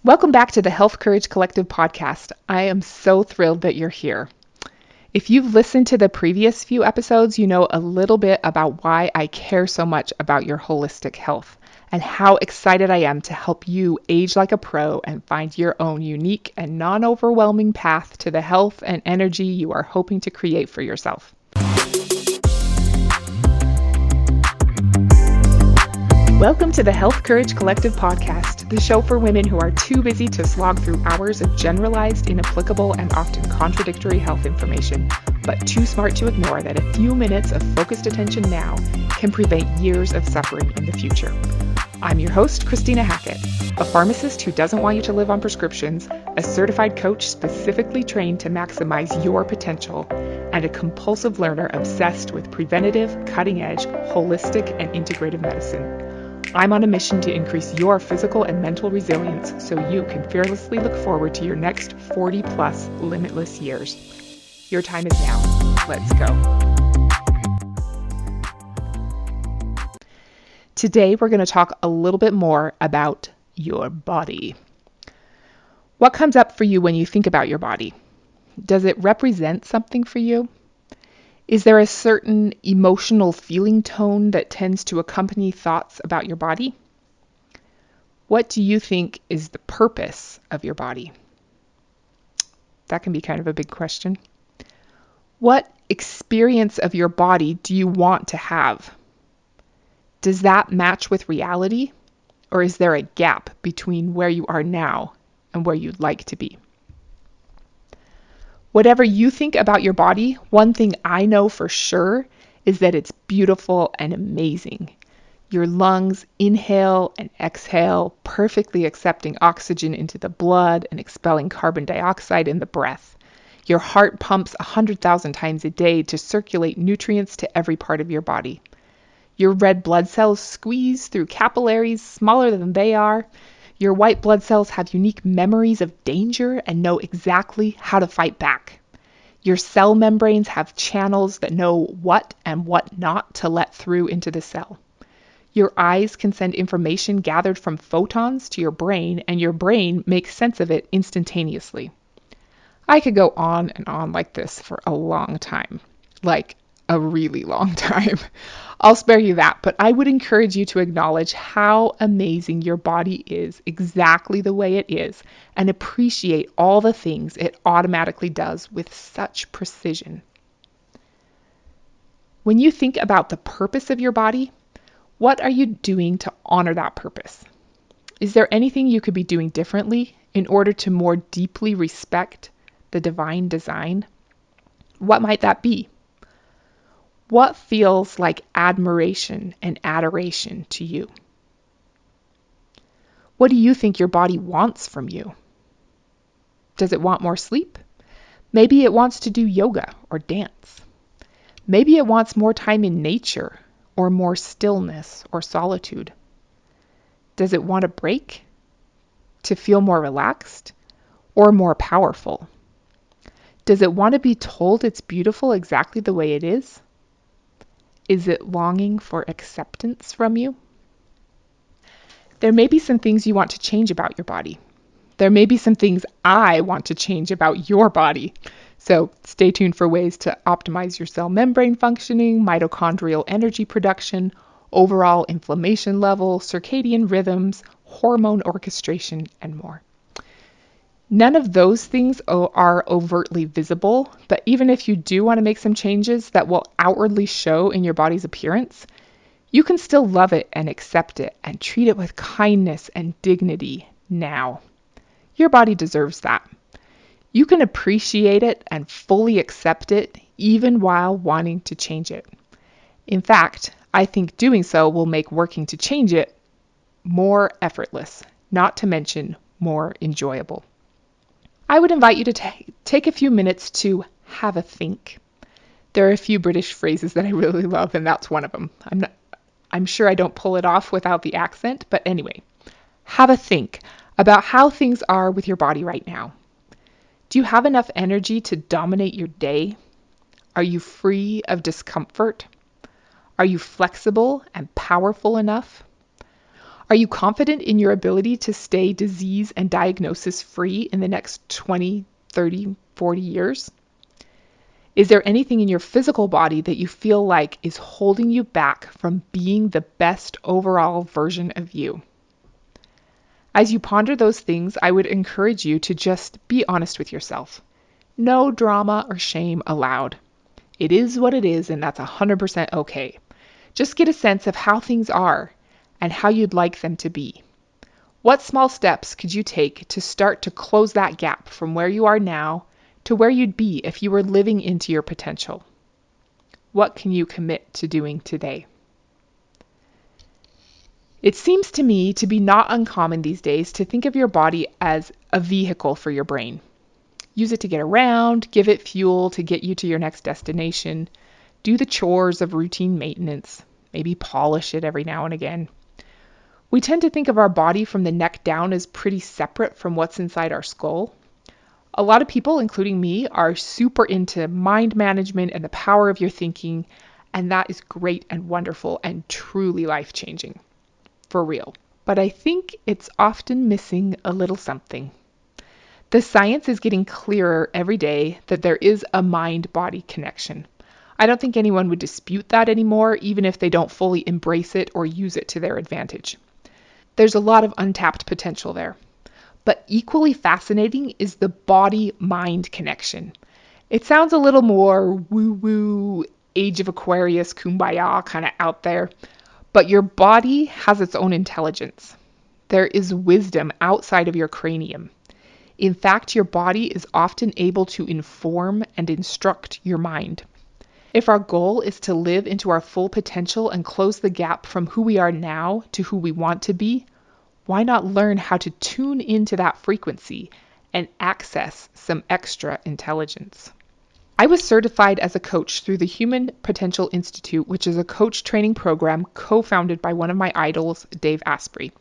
Welcome back to the Health Courage Collective podcast. I am so thrilled that you're here. If you've listened to the previous few episodes, you know a little bit about why I care so much about your holistic health and how excited I am to help you age like a pro and find your own unique and non-overwhelming path to the health and energy you are hoping to create for yourself. Welcome to the Health Courage Collective podcast, the show for women who are too busy to slog through hours of generalized, inapplicable, and often contradictory health information, but too smart to ignore that a few minutes of focused attention now can prevent years of suffering in the future. I'm your host, Christina Hackett, a pharmacist who doesn't want you to live on prescriptions, a certified coach specifically trained to maximize your potential, and a compulsive learner obsessed with preventative, cutting-edge, holistic, and integrative medicine. I'm on a mission to increase your physical and mental resilience so you can fearlessly look forward to your next 40-plus limitless years. Your time is now. Let's go. Today, we're going to talk a little bit more about your body. What comes up for you when you think about your body? Does it represent something for you? Is there a certain emotional feeling tone that tends to accompany thoughts about your body? What do you think is the purpose of your body? That can be kind of a big question. What experience of your body do you want to have? Does that match with reality? Or is there a gap between where you are now and where you'd like to be? Whatever you think about your body, one thing I know for sure is that it's beautiful and amazing. Your lungs inhale and exhale, perfectly accepting oxygen into the blood and expelling carbon dioxide in the breath. Your heart pumps 100,000 times a day to circulate nutrients to every part of your body. Your red blood cells squeeze through capillaries smaller than they are. Your white blood cells have unique memories of danger and know exactly how to fight back. Your cell membranes have channels that know what and what not to let through into the cell. Your eyes can send information gathered from photons to your brain, and your brain makes sense of it instantaneously. I could go on and on like this for a long time, like a really long time. I'll spare you that, but I would encourage you to acknowledge how amazing your body is exactly the way it is and appreciate all the things it automatically does with such precision. When you think about the purpose of your body, what are you doing to honor that purpose? Is there anything you could be doing differently in order to more deeply respect the divine design? What might that be? What feels like admiration and adoration to you? What do you think your body wants from you? Does it want more sleep? Maybe it wants to do yoga or dance. Maybe it wants more time in nature or more stillness or solitude. Does it want a break? To feel more relaxed or more powerful? Does it want to be told it's beautiful exactly the way it is? Is it longing for acceptance from you? There may be some things you want to change about your body. There may be some things I want to change about your body. So stay tuned for ways to optimize your cell membrane functioning, mitochondrial energy production, overall inflammation level, circadian rhythms, hormone orchestration, and more. None of those things are overtly visible, but even if you do want to make some changes that will outwardly show in your body's appearance, you can still love it and accept it and treat it with kindness and dignity now. Your body deserves that. You can appreciate it and fully accept it even while wanting to change it. In fact, I think doing so will make working to change it more effortless, not to mention more enjoyable. I would invite you to take a few minutes to have a think. There are a few British phrases that I really love, and that's one of them. I'm sure I don't pull it off without the accent, but anyway, have a think about how things are with your body right now. Do you have enough energy to dominate your day? Are you free of discomfort? Are you flexible and powerful enough? Are you confident in your ability to stay disease and diagnosis free in the next 20, 30, 40 years? Is there anything in your physical body that you feel like is holding you back from being the best overall version of you? As you ponder those things, I would encourage you to just be honest with yourself. No drama or shame allowed. It is what it is, and that's 100% okay. Just get a sense of how things are and how you'd like them to be. What small steps could you take to start to close that gap from where you are now to where you'd be if you were living into your potential? What can you commit to doing today? It seems to me to be not uncommon these days to think of your body as a vehicle for your brain. Use it to get around, give it fuel to get you to your next destination, do the chores of routine maintenance, maybe polish it every now and again. We tend to think of our body from the neck down as pretty separate from what's inside our skull. A lot of people, including me, are super into mind management and the power of your thinking, and that is great and wonderful and truly life-changing. For real. But I think it's often missing a little something. The science is getting clearer every day that there is a mind-body connection. I don't think anyone would dispute that anymore, even if they don't fully embrace it or use it to their advantage. There's a lot of untapped potential there. But equally fascinating is the body-mind connection. It sounds a little more woo-woo, Age of Aquarius, kumbaya kind of out there. But your body has its own intelligence. There is wisdom outside of your cranium. In fact, your body is often able to inform and instruct your mind. If our goal is to live into our full potential and close the gap from who we are now to who we want to be, why not learn how to tune into that frequency and access some extra intelligence? I was certified as a coach through the Human Potential Institute, which is a coach training program co-founded by one of my idols, Dave Asprey.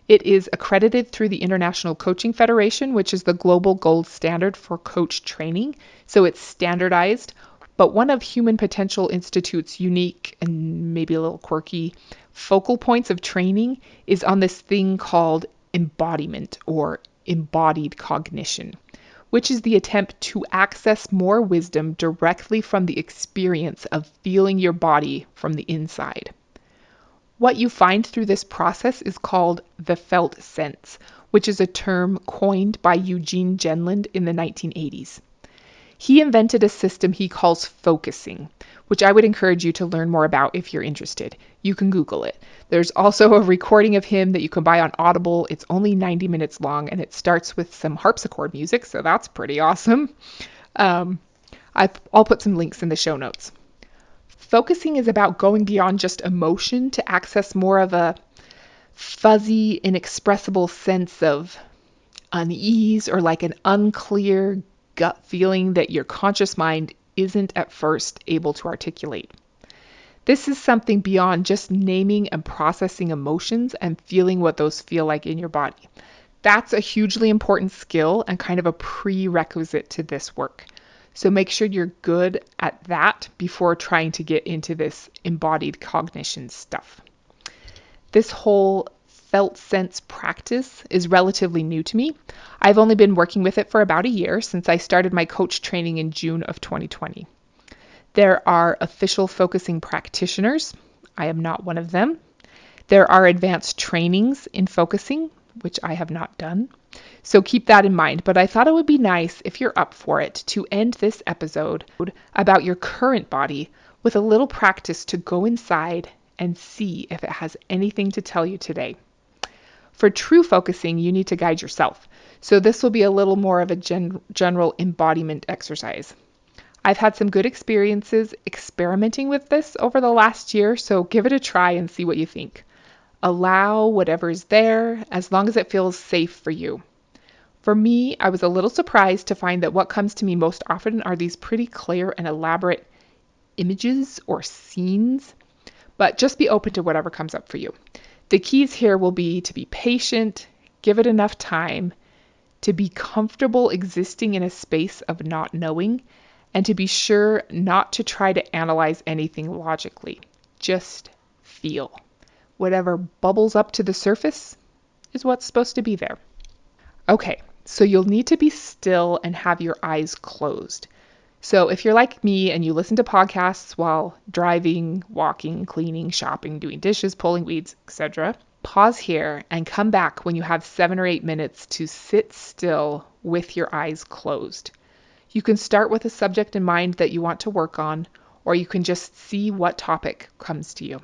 It is accredited through the International Coaching Federation, which is the global gold standard for coach training, so it's standardized. But one of Human Potential Institute's unique and maybe a little quirky focal points of training is on this thing called embodiment or embodied cognition, which is the attempt to access more wisdom directly from the experience of feeling your body from the inside. What you find through this process is called the felt sense, which is a term coined by Eugene Gendland in the 1980s. He invented a system he calls focusing, which I would encourage you to learn more about if you're interested. You can Google it. There's also a recording of him that you can buy on Audible. It's only 90 minutes long, and it starts with some harpsichord music, so that's pretty awesome. I'll put some links in the show notes. Focusing is about going beyond just emotion to access more of a fuzzy, inexpressible sense of unease or like an unclear gut feeling that your conscious mind isn't at first able to articulate. This is something beyond just naming and processing emotions and feeling what those feel like in your body. That's a hugely important skill and kind of a prerequisite to this work. So make sure you're good at that before trying to get into this embodied cognition stuff. This whole felt sense practice is relatively new to me. I've only been working with it for about a year since I started my coach training in June of 2020. There are official focusing practitioners. I am not one of them. There are advanced trainings in focusing, which I have not done. So keep that in mind. But I thought it would be nice, if you're up for it, to end this episode about your current body with a little practice to go inside and see if it has anything to tell you today. For true focusing, you need to guide yourself. So this will be a little more of a general embodiment exercise. I've had some good experiences experimenting with this over the last year, so give it a try and see what you think. Allow whatever's there as long as it feels safe for you. For me, I was a little surprised to find that what comes to me most often are these pretty clear and elaborate images or scenes, but just be open to whatever comes up for you. The keys here will be to be patient, give it enough time, to be comfortable existing in a space of not knowing, and to be sure not to try to analyze anything logically. Just feel. Whatever bubbles up to the surface is what's supposed to be there. Okay, so you'll need to be still and have your eyes closed. So if you're like me and you listen to podcasts while driving, walking, cleaning, shopping, doing dishes, pulling weeds, etc., pause here and come back when you have 7 or 8 minutes to sit still with your eyes closed. You can start with a subject in mind that you want to work on, or you can just see what topic comes to you.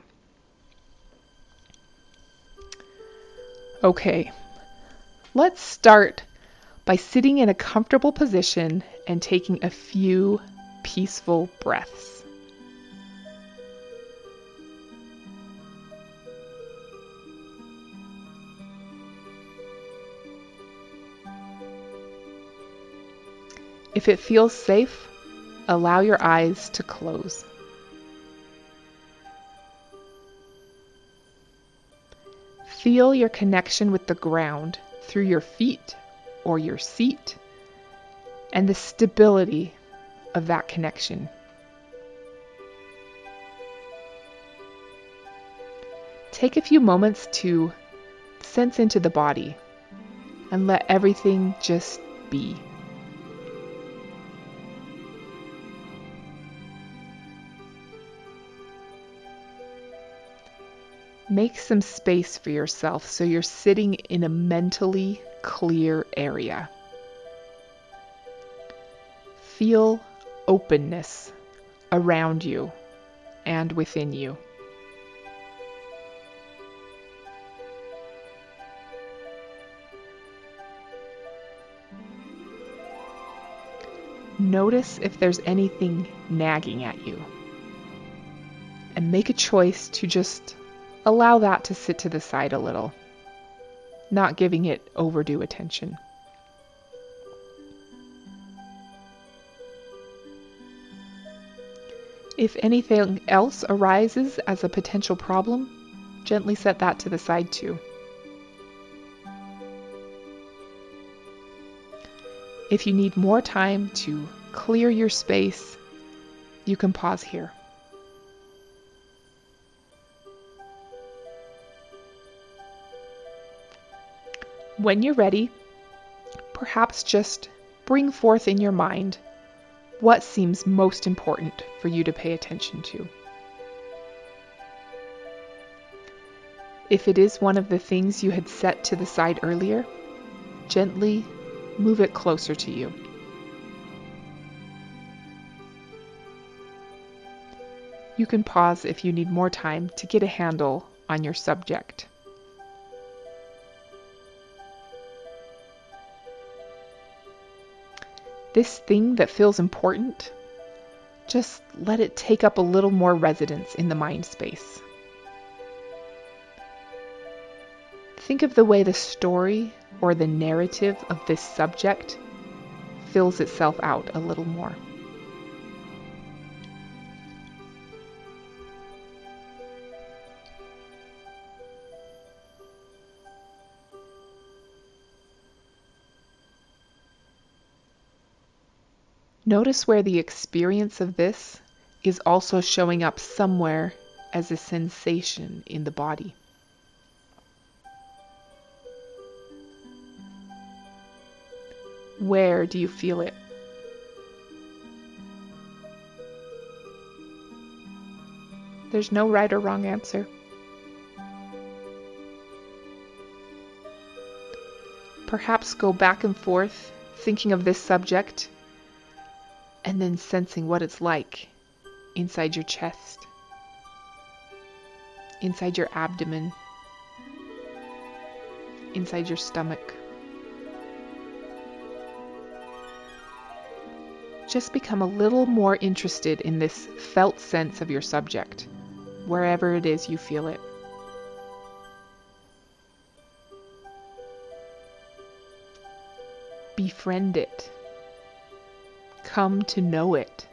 Okay, let's start by sitting in a comfortable position and taking a few peaceful breaths. If it feels safe, allow your eyes to close. Feel your connection with the ground through your feet or your seat and the stability of that connection. Take a few moments to sense into the body and let everything just be. Make some space for yourself so you're sitting in a mentally clear area. Feel openness around you and within you. Notice if there's anything nagging at you, and make a choice to just allow that to sit to the side a little, not giving it overdue attention. If anything else arises as a potential problem, gently set that to the side too. If you need more time to clear your space, you can pause here. When you're ready, perhaps just bring forth in your mind what seems most important for you to pay attention to. If it is one of the things you had set to the side earlier, gently move it closer to you. You can pause if you need more time to get a handle on your subject. This thing that feels important, just let it take up a little more residence in the mind space. Think of the way the story or the narrative of this subject fills itself out a little more. Notice where the experience of this is also showing up somewhere as a sensation in the body. Where do you feel it? There's no right or wrong answer. Perhaps go back and forth, thinking of this subject, and then sensing what it's like inside your chest, inside your abdomen, inside your stomach. Just become a little more interested in this felt sense of your subject, wherever it is you feel it. Befriend it. Come to know it.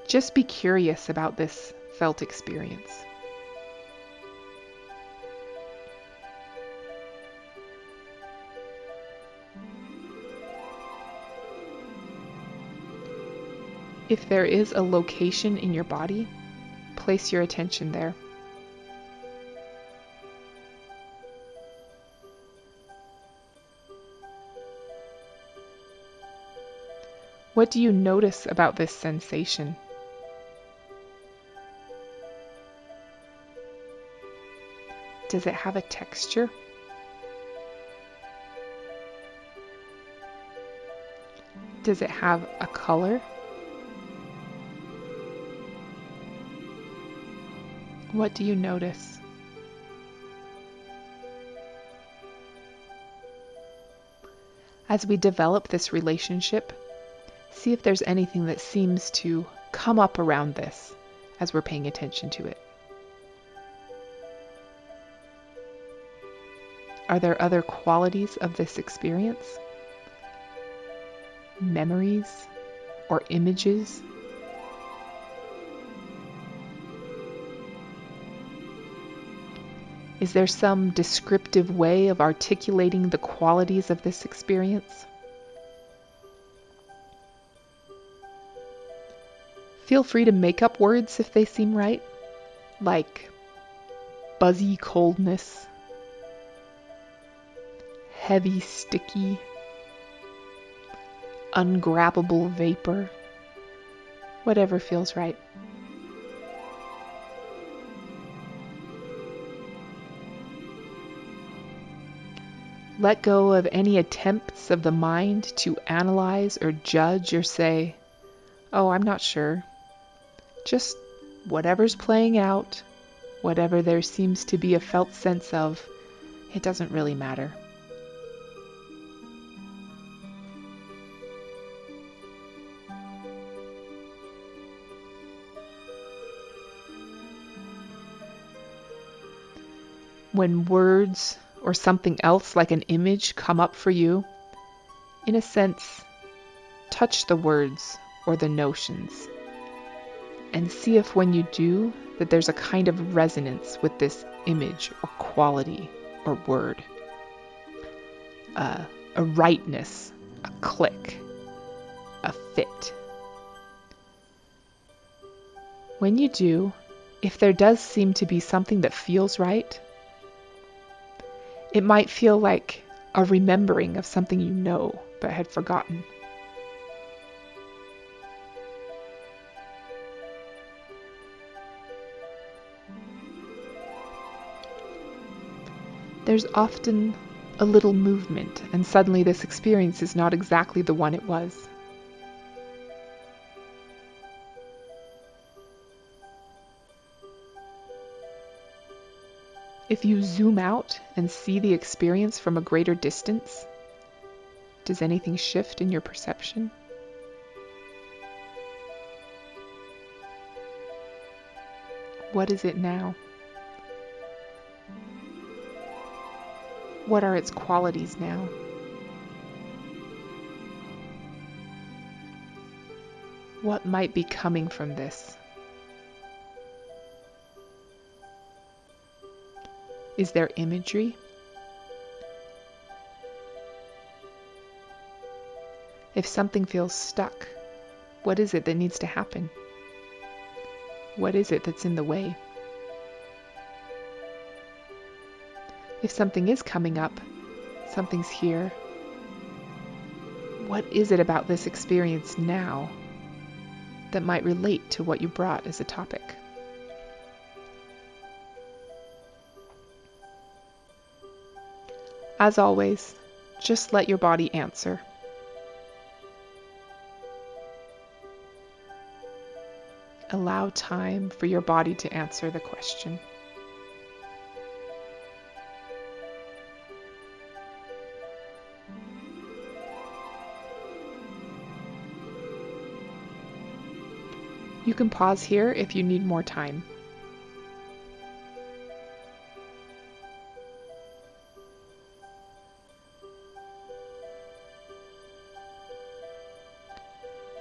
Just be curious about this felt experience. If there is a location in your body, place your attention there. What do you notice about this sensation? Does it have a texture? Does it have a color? What do you notice? As we develop this relationship, see if there's anything that seems to come up around this as we're paying attention to it. Are there other qualities of this experience? Memories or images? Is there some descriptive way of articulating the qualities of this experience? Feel free to make up words if they seem right, like buzzy coldness, heavy sticky, ungrabbable vapor, whatever feels right. Let go of any attempts of the mind to analyze or judge or say, "Oh, I'm not sure." Just whatever's playing out, whatever there seems to be a felt sense of, it doesn't really matter. When words or something else like an image come up for you, in a sense, touch the words or the notions and see if when you do that there's a kind of resonance with this image or quality or word. A rightness, a click, a fit. When you do, if there does seem to be something that feels right, it might feel like a remembering of something you know but had forgotten. There's often a little movement, and suddenly this experience is not exactly the one it was. If you zoom out and see the experience from a greater distance, does anything shift in your perception? What is it now? What are its qualities now? What might be coming from this? Is there imagery? If something feels stuck, what is it that needs to happen? What is it that's in the way? If something is coming up, something's here, what is it about this experience now that might relate to what you brought as a topic? As always, just let your body answer. Allow time for your body to answer the question. You can pause here if you need more time.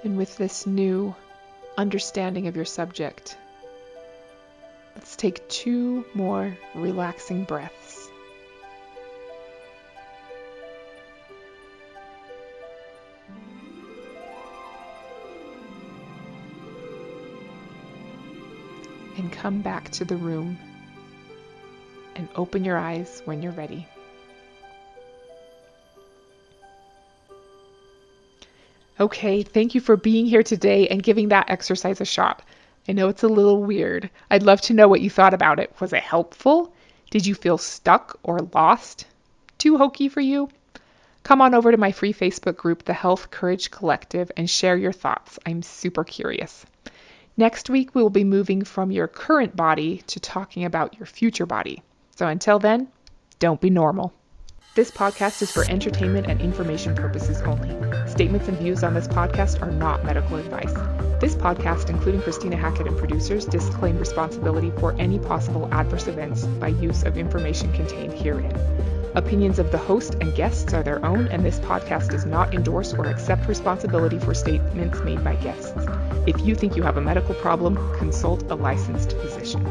And with this new understanding of your subject, let's take 2 more relaxing breaths. And come back to the room and open your eyes when you're ready. Okay, thank you for being here today and giving that exercise a shot. I know it's a little weird. I'd love to know what you thought about it. Was it helpful? Did you feel stuck or lost? Too hokey for you? Come on over to my free Facebook group, the Health Courage Collective, and share your thoughts. I'm super curious. Next week, we will be moving from your current body to talking about your future body. So until then, don't be normal. This podcast is for entertainment and information purposes only. Statements and views on this podcast are not medical advice. This podcast, including Christina Hackett and producers, disclaim responsibility for any possible adverse events by use of information contained herein. Opinions of the host and guests are their own, and this podcast does not endorse or accept responsibility for statements made by guests. If you think you have a medical problem, consult a licensed physician.